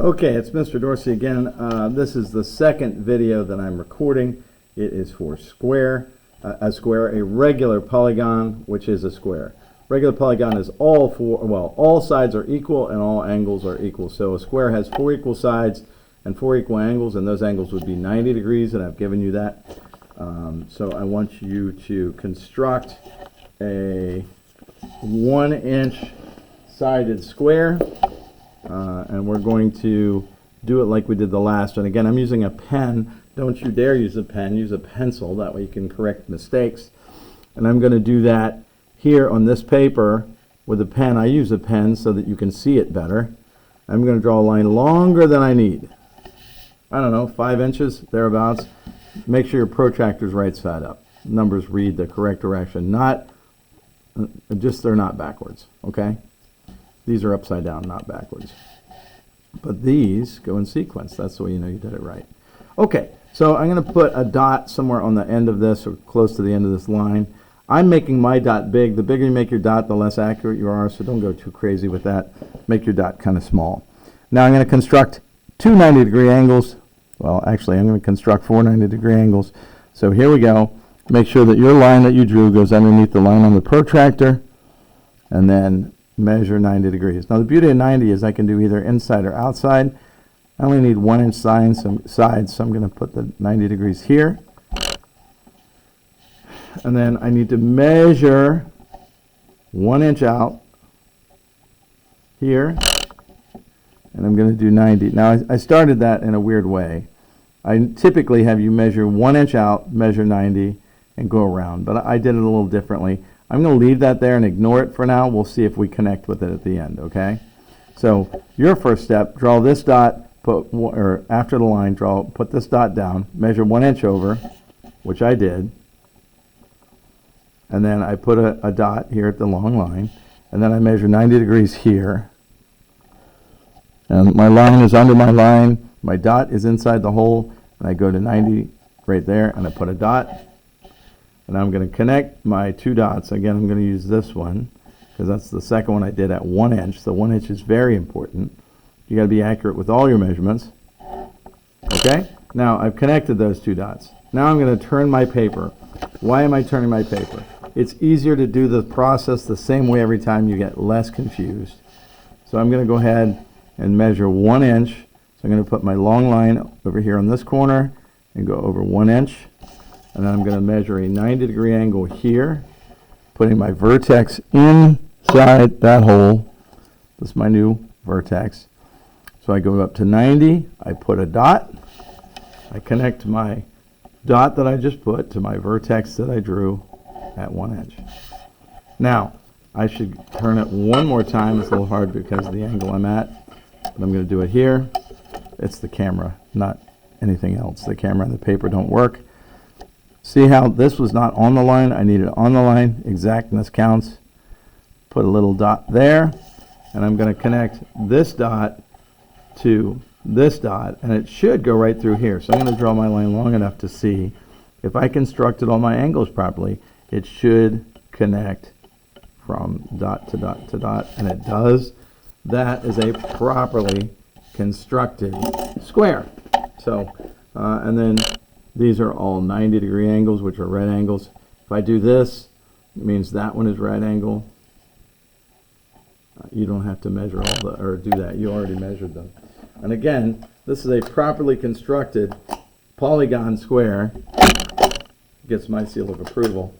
Okay, it's Mr. Dorsey again. This is the second video that I'm recording. It is for a regular polygon, which is a square. Regular polygon is all sides are equal and all angles are equal. So a square has 4 equal sides and 4 equal angles, and those angles would be 90 degrees, and I've given you that. So I want you to construct a 1-inch sided square. And we're going to do it like we did the last one. Again, I'm using a pen. Don't you dare use a pen. Use a pencil. That way you can correct mistakes. And I'm going to do that here on this paper with a pen. I use a pen so that you can see it better. I'm going to draw a line longer than I need. I don't know, 5 inches, thereabouts. Make sure your protractor's right side up. Numbers read the correct direction. Not, just they're not backwards, okay? These are upside down, not backwards. But these go in sequence. That's the way you know you did it right. Okay, so I'm going to put a dot somewhere on the end of this, or close to the end of this line. I'm making my dot big. The bigger you make your dot, the less accurate you are, so don't go too crazy with that. Make your dot kind of small. Now I'm going to construct 2 90-degree angles. Well, actually, I'm going to construct 4 90-degree angles. So here we go. Make sure that your line that you drew goes underneath the line on the protractor, and then measure 90 degrees. Now the beauty of 90 is I can do either inside or outside. I only need 1-inch sides, so I'm going to put the 90 degrees here. And then I need to measure 1 inch out here, and I'm going to do 90. Now I started that in a weird way. I typically have you measure 1 inch out, measure 90, and go around, but I did it a little differently. I'm going to leave that there and ignore it for now. We'll see if we connect with it at the end, okay? So your first step, draw this dot, or after the line, put this dot down, measure 1 inch over, which I did, and then I put a dot here at the long line, and then I measure 90 degrees here, and my line is under my line, my dot is inside the hole, and I go to 90 right there, and I put a dot. And I'm going to connect my 2 dots. Again, I'm going to use this one because that's the second one I did at 1 inch. So 1 inch is very important. You got to be accurate with all your measurements. Okay? Now I've connected those 2 dots. Now I'm going to turn my paper. Why am I turning my paper? It's easier to do the process the same way every time. You get less confused. So I'm going to go ahead and measure 1 inch. So I'm going to put my long line over here on this corner and go over 1 inch. And then I'm going to measure a 90-degree angle here, putting my vertex inside that hole. This is my new vertex. So I go up to 90, I put a dot, I connect my dot that I just put to my vertex that I drew at 1 inch. Now, I should turn it one more time. It's a little hard because of the angle I'm at, but I'm going to do it here. It's the camera, not anything else. The camera and the paper don't work. See how this was not on the line? I need it on the line. Exactness counts. Put a little dot there, and I'm going to connect this dot to this dot, and it should go right through here. So I'm going to draw my line long enough to see if I constructed all my angles properly, it should connect from dot to dot to dot, and it does. That is a properly constructed square. So, and then these are all 90-degree angles, which are right angles. If I do this, it means that one is right angle. You don't have to measure or do that. You already measured them. And again, this is a properly constructed polygon square. Gets my seal of approval.